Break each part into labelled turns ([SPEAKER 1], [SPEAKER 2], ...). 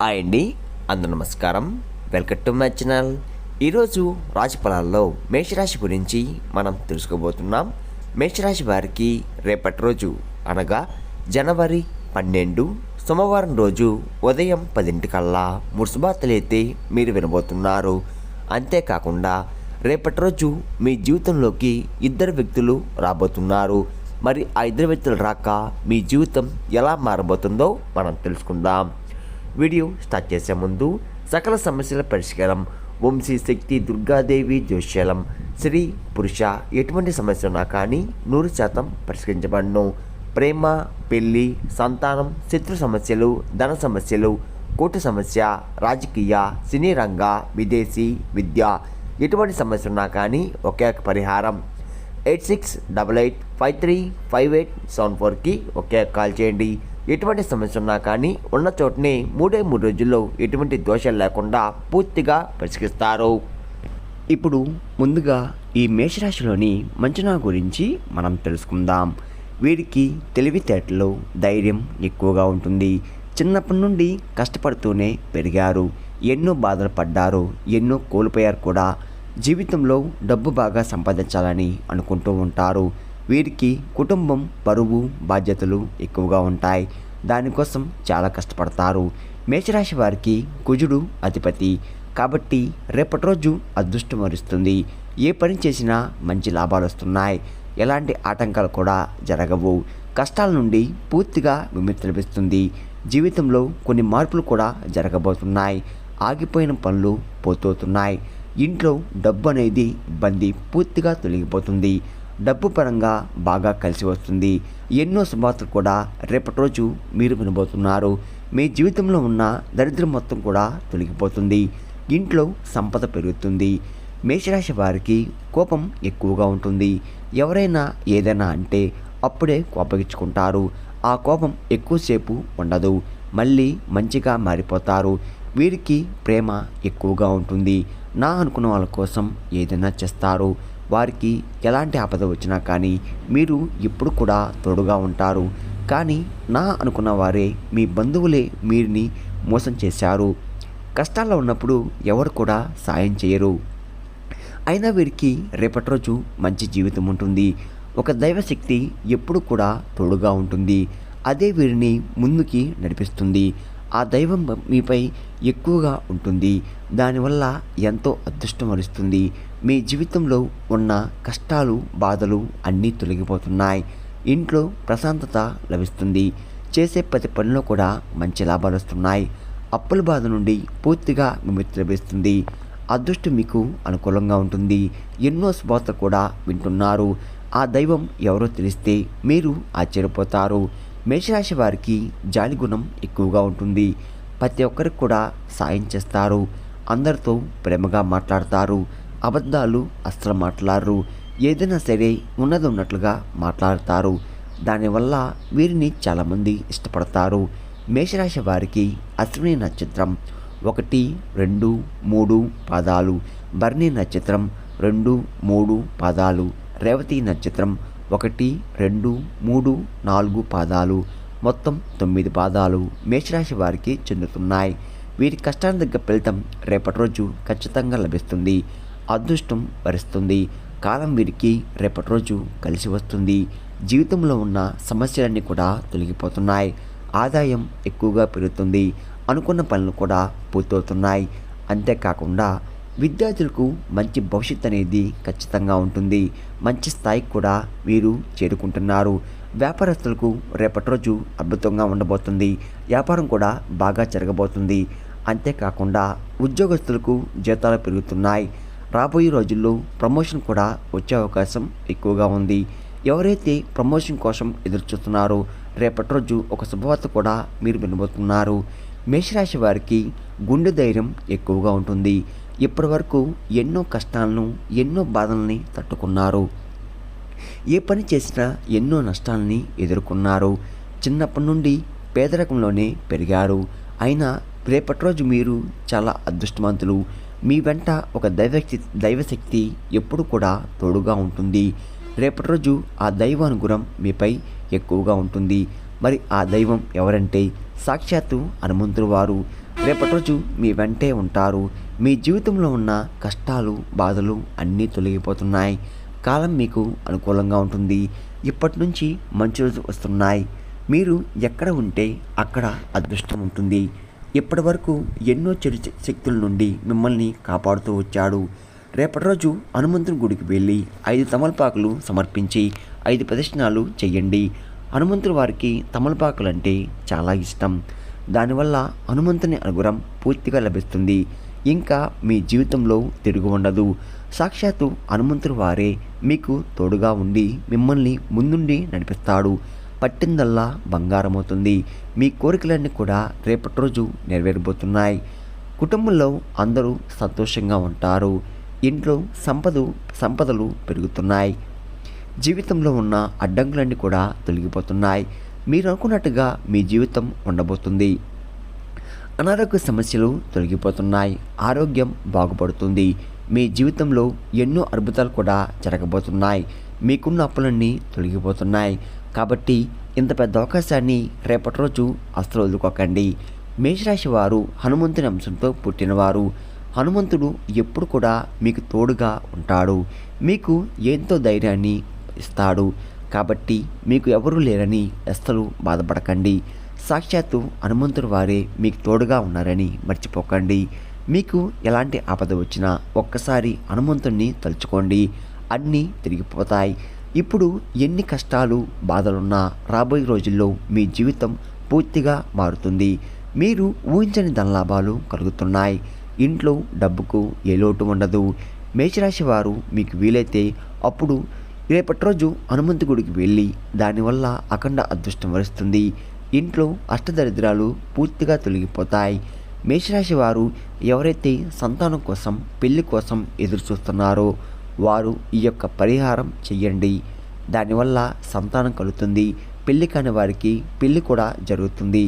[SPEAKER 1] Hi అండి, అందరూ నమస్కారం. Welcome to my channel. ఈరోజు రాశి ఫలాల్లో మేషరాశి గురించి మనం తెలుసుకోబోతున్నాం. మేషరాశి వారికి రేపటి రోజు అనగా జనవరి 12 సోమవారం రోజు ఉదయం 10 కల్లా మురుసుబాతలైతే మీరు వినబోతున్నారు. అంతేకాకుండా రేపటి రోజు మీ జీవితంలోకి ఇద్దరు వ్యక్తులు రాబోతున్నారు. మరి ఆ ఇద్దరు వ్యక్తులు రాక మీ జీవితం ఎలా మారబోతుందో మనం తెలుసుకుందాం. వీడియో స్టార్ట్ చేసే ముందు సకల సమస్యల పరిష్కారం వంశీ శక్తి దుర్గాదేవి జ్యోతిష్యాలం స్త్రీ పురుష ఎటువంటి సమస్య ఉన్నా కానీ 100% పరిష్కరించబడను. ప్రేమ, పెళ్లి, సంతానం, శత్రు సమస్యలు, ధన సమస్యలు, కోర్టు సమస్య, రాజకీయ, సినీ రంగ, విదేశీ, విద్య ఎటువంటి సమస్య ఉన్నా కానీ ఒకే ఒక పరిహారం 8688535874కి ఒకే కాల్ చేయండి. ఎటువంటి సమస్య ఉన్నా కానీ ఉన్న చోటనే 3 రోజుల్లో ఎటువంటి దోషాలు లేకుండా పూర్తిగా పరిష్కరిస్తారు. ఇప్పుడు ముందుగా ఈ మేషరాశిలోని మంచునా గురించి మనం తెలుసుకుందాం. వీరికి తెలివితేటలు, ధైర్యం ఎక్కువగా ఉంటుంది. చిన్నప్పటి నుండి కష్టపడుతూనే పెరిగారు. ఎన్నో బాధలు పడ్డారు, ఎన్నో కోల్పోయారు కూడా. జీవితంలో డబ్బు బాగా సంపాదించాలని అనుకుంటూ ఉంటారు. వీరికి కుటుంబం, బరువు, బాధ్యతలు ఎక్కువగా ఉంటాయి. దానికోసం చాలా కష్టపడతారు. మేషరాశి వారికి కుజుడు అధిపతి కాబట్టి రేపటి రోజు అదృష్టం వరిస్తుంది. ఏ పని చేసినా మంచి లాభాలు వస్తున్నాయి. ఎలాంటి ఆటంకాలు కూడా జరగవు. కష్టాల నుండి పూర్తిగా విముక్తి లభిస్తుంది. జీవితంలో కొన్ని మార్పులు కూడా జరగబోతున్నాయి. ఆగిపోయిన పనులు పూర్తవుతున్నాయి. ఇంట్లో డబ్బు అనేది ఇబ్బంది పూర్తిగా తొలగిపోతుంది. డబ్బు పరంగా బాగా కలిసి వస్తుంది. ఎన్నో శుభార్తలు కూడా రేపటి రోజు మీరు వినబోతున్నారు. మీ జీవితంలో ఉన్న దరిద్రం మొత్తం కూడా తొలగిపోతుంది. ఇంట్లో సంపద పెరుగుతుంది. మేషరాశి వారికి కోపం ఎక్కువగా ఉంటుంది. ఎవరైనా ఏదైనా అంటే అప్పుడే కోపగించుకుంటారు. ఆ కోపం ఎక్కువసేపు ఉండదు. మళ్ళీ మంచిగా మారిపోతారు. వీరికి ప్రేమ ఎక్కువగా ఉంటుంది. నా అనుకున్న వాళ్ళ కోసం ఏదైనా చేస్తారు. వారికి ఎలాంటి ఆపద వచ్చినా కానీ మీరు ఎప్పుడు కూడా తోడుగా ఉంటారు. కానీ నా అనుకున్న వారే మీ బంధువులే మీరిని మోసం చేశారు. కష్టాల్లో ఉన్నప్పుడు ఎవరు కూడా సాయం చేయరు. అయినా వీరికి రేపటి రోజు మంచి జీవితం ఉంటుంది. ఒక దైవశక్తి ఎప్పుడు కూడా తోడుగా ఉంటుంది. అదే వీరిని ముందుకి నడిపిస్తుంది. ఆ దైవం మీపై ఎక్కువగా ఉంటుంది. దానివల్ల ఎంతో అదృష్టం వరిస్తుంది. మీ జీవితంలో ఉన్న కష్టాలు, బాధలు అన్నీ తొలగిపోతున్నాయి. ఇంట్లో ప్రశాంతత లభిస్తుంది. చేసే ప్రతి పనిలో కూడా మంచి లాభాలు వస్తున్నాయి. అప్పుల బాధ నుండి పూర్తిగా విముక్తి లభిస్తుంది. అదృష్టం మీకు అనుకూలంగా ఉంటుంది. ఎన్నో శుభార్తలు కూడా వింటున్నారు. ఆ దైవం ఎవరో తెలిస్తే మీరు ఆశ్చర్యపోతారు. మేషరాశి వారికి జాలి గుణం ఎక్కువగా ఉంటుంది. ప్రతి ఒక్కరికి కూడా సాయం చేస్తారు. అందరితో ప్రేమగా మాట్లాడతారు. అబద్ధాలు అస్సలు మాట్లాడరు. ఏదైనా సరే ఉన్నది ఉన్నట్లుగా మాట్లాడతారు. దానివల్ల వీరిని చాలామంది ఇష్టపడతారు. మేషరాశి వారికి అశ్విని నక్షత్రం 1, 2, 3 పాదాలు, భరణి నక్షత్రం 2, 3 పాదాలు, రేవతి నక్షత్రం 1, 2, 3, 4 పాదాలు, మొత్తం 9 పాదాలు మేషరాశి వారికి చెందుతున్నాయి. వీరి కష్టానికి తగ్గ ఫలితం రేపటి రోజు ఖచ్చితంగా లభిస్తుంది. అదృష్టం వరిస్తుంది. కాలం వీరికి రేపటి రోజు కలిసి వస్తుంది. జీవితంలో ఉన్న సమస్యలన్నీ కూడా తొలగిపోతున్నాయి. ఆదాయం ఎక్కువగా పెరుగుతుంది. అనుకున్న పనులు కూడా పూర్తవుతున్నాయి. అంతేకాకుండా విద్యార్థులకు మంచి భవిష్యత్తు అనేది ఖచ్చితంగా ఉంటుంది. మంచి స్థాయికి కూడా వీరు చేరుకుంటున్నారు. వ్యాపారస్తులకు రేపటి రోజు అద్భుతంగా ఉండబోతుంది. వ్యాపారం కూడా బాగా జరగబోతుంది. అంతేకాకుండా ఉద్యోగస్తులకు జీతాలు పెరుగుతున్నాయి. రాబోయే రోజుల్లో ప్రమోషన్ కూడా వచ్చే అవకాశం ఎక్కువగా ఉంది. ఎవరైతే ప్రమోషన్ కోసం ఎదురు చూస్తున్నారో రేపటి రోజు ఒక శుభవార్త కూడా మీరు వినబోతున్నారు. మేషరాశి వారికి గుండె ధైర్యం ఎక్కువగా ఉంటుంది. ఇప్పటి వరకు ఎన్నో కష్టాలను, ఎన్నో బాధల్ని తట్టుకున్నారు. ఏ పని చేసినా ఎన్నో నష్టాలని ఎదుర్కొన్నారు. చిన్నప్పటి నుండి పేదరికంలోనే పెరిగారు. అయినా రేపటి రోజు మీరు చాలా అదృష్టవంతులు. మీ వెంట ఒక దైవశక్తి ఎప్పుడు కూడా తోడుగా ఉంటుంది. రేపటి రోజు ఆ దైవానుగ్రహం మీపై ఎక్కువగా ఉంటుంది. మరి ఆ దైవం ఎవరంటే సాక్షాత్తు హనుమంతుడు వారు. రేపటి రోజు మీ వెంటే ఉంటారు. మీ జీవితంలో ఉన్న కష్టాలు, బాధలు అన్నీ తొలగిపోతున్నాయి. కాలం మీకు అనుకూలంగా ఉంటుంది. ఇప్పటి నుంచి మంచి రోజు వస్తున్నాయి. మీరు ఎక్కడ ఉంటే అక్కడ అదృష్టం ఉంటుంది. ఇప్పటి వరకు ఎన్నో చెడు శక్తుల నుండి మిమ్మల్ని కాపాడుతూ వచ్చాడు. రేపటి రోజు హనుమంతుని గుడికి వెళ్ళి 5 తమలపాకులు సమర్పించి 5 ప్రదక్షిణాలు చెయ్యండి. హనుమంతుడి వారికి తమలపాకులు అంటే చాలా ఇష్టం. దానివల్ల హనుమంతుని అనుగ్రహం పూర్తిగా లభిస్తుంది. ఇంకా మీ జీవితంలో తిరుగు ఉండదు. సాక్షాత్తు హనుమంతుడి వారే మీకు తోడుగా ఉండి మిమ్మల్ని ముందుండి నడిపిస్తాడు. పట్టిందల్లా బంగారమవుతుంది. మీ కోరికలన్నీ కూడా రేపటి రోజు నెరవేరబోతున్నాయి. కుటుంబంలో అందరూ సంతోషంగా ఉంటారు. ఇంట్లో సంపదలు పెరుగుతున్నాయి. జీవితంలో ఉన్న అడ్డంకులన్నీ కూడా తొలగిపోతున్నాయి. మీరు అనుకున్నట్టుగా మీ జీవితం ఉండబోతుంది. అనారోగ్య సమస్యలు తొలగిపోతున్నాయి. ఆరోగ్యం బాగుపడుతుంది. మీ జీవితంలో ఎన్నో అద్భుతాలు కూడా జరగబోతున్నాయి. మీకున్న అప్పులన్నీ తొలగిపోతున్నాయి. కాబట్టి ఇంత పెద్ద అవకాశాన్ని రేపటి రోజు అస్సలు వదులుకోకండి. మేషరాశి వారు హనుమంతుని అంశంతో పుట్టినవారు. హనుమంతుడు ఎప్పుడు కూడా మీకు తోడుగా ఉంటాడు. మీకు ఎంతో ధైర్యాన్ని ఇస్తాడు. కాబట్టి మీకు ఎవరూ లేరని అస్సలు బాధపడకండి. సాక్షాత్తు హనుమంతుడి వారే మీకు తోడుగా ఉన్నారని మర్చిపోకండి. మీకు ఎలాంటి ఆపద వచ్చినా ఒక్కసారి హనుమంతుడిని తలుచుకోండి. అన్నీ తిరిగిపోతాయి. ఇప్పుడు ఎన్ని కష్టాలు, బాధలున్నా రాబోయే రోజుల్లో మీ జీవితం పూర్తిగా మారుతుంది. మీరు ఊహించని ధనలాభాలు కలుగుతున్నాయి. ఇంట్లో డబ్బుకు ఏ లోటు ఉండదు. మేషరాశి వారు మీకు వీలైతే అప్పుడు రేపటి రోజు హనుమంతు గుడికి వెళ్ళి దానివల్ల అఖండ అదృష్టం వరిస్తుంది. ఇంట్లో అష్టదరిద్రాలు పూర్తిగా తొలగిపోతాయి. మేషరాశి వారు ఎవరైతే సంతానం కోసం, పెళ్లి కోసం ఎదురు చూస్తున్నారో వారు ఈ యొక్క పరిహారం చెయ్యండి. దానివల్ల సంతానం కలుగుతుంది. పెళ్లి కాని వారికి పెళ్లి కూడా జరుగుతుంది.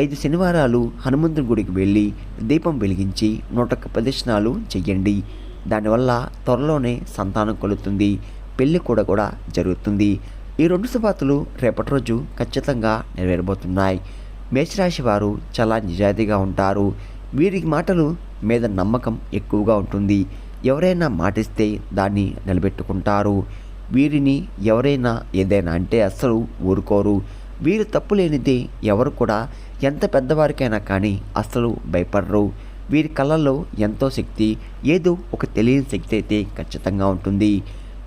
[SPEAKER 1] 5 శనివారాలు హనుమంతుని గుడికి వెళ్ళి దీపం వెలిగించి 101 ప్రదక్షిణాలు చెయ్యండి. దానివల్ల త్వరలోనే సంతానం కలుగుతుంది. పెళ్లి కూడా జరుగుతుంది. ఈ 2 శుభార్తలు రేపటి రోజు ఖచ్చితంగా నెరవేరబోతున్నాయి. మేషరాశి వారు చాలా నిజాయితీగా ఉంటారు. వీరికి మాటలు మీద నమ్మకం ఎక్కువగా ఉంటుంది. ఎవరైనా మాటిస్తే దాన్ని నిలబెట్టుకుంటారు. వీరిని ఎవరైనా ఏదైనా అంటే అస్సలు ఊరుకోరు. వీరు తప్పు లేనిదే ఎవరు కూడా ఎంత పెద్దవారికైనా కానీ అస్సలు భయపడరు. వీరి కళ్ళల్లో ఎంతో శక్తి, ఏదో ఒక తెలియని శక్తి అయితే ఖచ్చితంగా ఉంటుంది.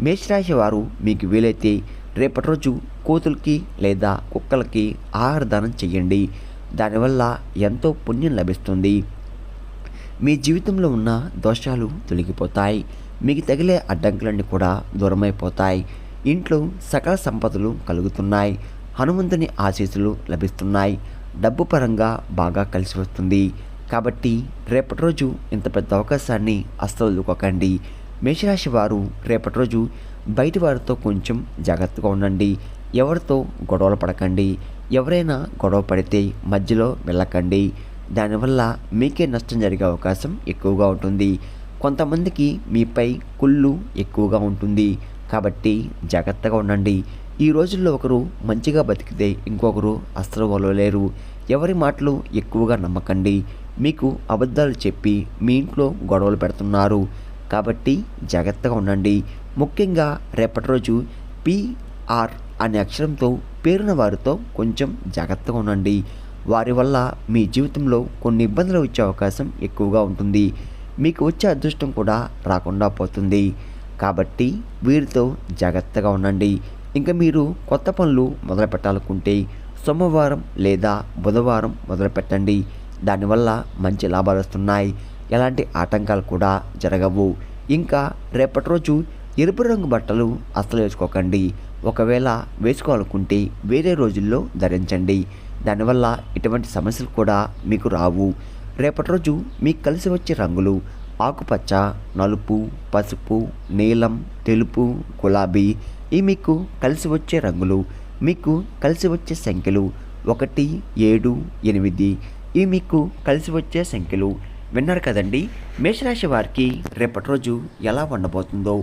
[SPEAKER 1] మేషరాశి వారు మీకు వీలైతే రేపటి రోజు కోతులకి లేదా కుక్కలకి ఆహార దానం చెయ్యండి. దానివల్ల ఎంతో పుణ్యం లభిస్తుంది. మీ జీవితంలో ఉన్న దోషాలు తొలగిపోతాయి. మీకు తగిలే అడ్డంకులన్నీ కూడా దూరమైపోతాయి. ఇంట్లో సకల సంపదలు కలుగుతున్నాయి. హనుమంతుని ఆశీస్సులు లభిస్తున్నాయి. డబ్బు పరంగా బాగా కలిసి వస్తుంది. కాబట్టి రేపటి రోజు ఇంత పెద్ద అవకాశాన్ని అస్సలు వదులుకోకండి. మేషరాశి వారు రేపటి రోజు బయటి వారితో కొంచెం జాగ్రత్తగా ఉండండి. ఎవరితో గొడవలు పడకండి. ఎవరైనా గొడవ పడితే మధ్యలో వెళ్ళకండి. దానివల్ల మీకే నష్టం జరిగే అవకాశం ఎక్కువగా ఉంటుంది. కొంతమందికి మీపై కుళ్ళు ఎక్కువగా ఉంటుంది. కాబట్టి జాగ్రత్తగా ఉండండి. ఈ రోజుల్లో ఒకరు మంచిగా బతికితే ఇంకొకరు అస్సలు వలవలేరు. ఎవరి మాటలు ఎక్కువగా నమ్మకండి. మీకు అబద్ధాలు చెప్పి మీ ఇంట్లో గొడవలు పెడుతున్నారు. కాబట్టి జాగ్రత్తగా ఉండండి. ముఖ్యంగా రేపటి రోజు PR అనే అక్షరంతో పేరున్న వారితో కొంచెం జాగ్రత్తగా ఉండండి. వారి వల్ల మీ జీవితంలో కొన్ని ఇబ్బందులు వచ్చే అవకాశం ఎక్కువగా ఉంటుంది. మీకు వచ్చే అదృష్టం కూడా రాకుండా పోతుంది. కాబట్టి వీరితో జాగ్రత్తగా ఉండండి. ఇంకా మీరు కొత్త పనులు మొదలు పెట్టాలనుకుంటే సోమవారం లేదా బుధవారం మొదలుపెట్టండి. దానివల్ల మంచి లాభాలు వస్తున్నాయి. ఎలాంటి ఆటంకాలు కూడా జరగవు. ఇంకా రేపటి రోజు ఎరుపు రంగు బట్టలు అస్సలు వేసుకోకండి. ఒకవేళ వేసుకోవాలనుకుంటే వేరే రోజుల్లో ధరించండి. దానివల్ల ఎటువంటి సమస్యలు కూడా మీకు రావు. రేపటి రోజు మీకు కలిసి వచ్చే రంగులు ఆకుపచ్చ, నలుపు, పసుపు, నీలం, తెలుపు, గులాబీ. ఇవి మీకు కలిసి వచ్చే రంగులు. మీకు కలిసి వచ్చే సంఖ్యలు 1, 7, 8. ఇవి మీకు కలిసి వచ్చే సంఖ్యలు. విన్నారు కదండి, మేషరాశి వారికి రేపటి రోజు ఎలా ఉండబోతుందో,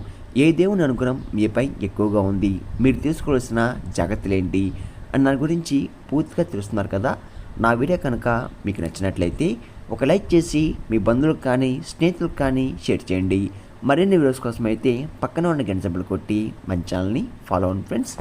[SPEAKER 1] ఏ దేవుని అనుగ్రహం మీపై ఎక్కువగా ఉంది, మీరు తీసుకోవాల్సిన జాగ్రత్తలు ఏంటి అన్న దాని గురించి పూర్తిగా తెలుస్తున్నారు కదా. నా వీడియో కనుక మీకు నచ్చినట్లయితే ఒక లైక్ చేసి మీ బంధువులకు కానీ స్నేహితులకు కానీ షేర్ చేయండి. మరిన్ని వీడియోస్ కోసం అయితే పక్కన ఉన్న గంట సింబల్ కొట్టి మన ఛానల్ని ఫాలో అవ్వండి ఫ్రెండ్స్.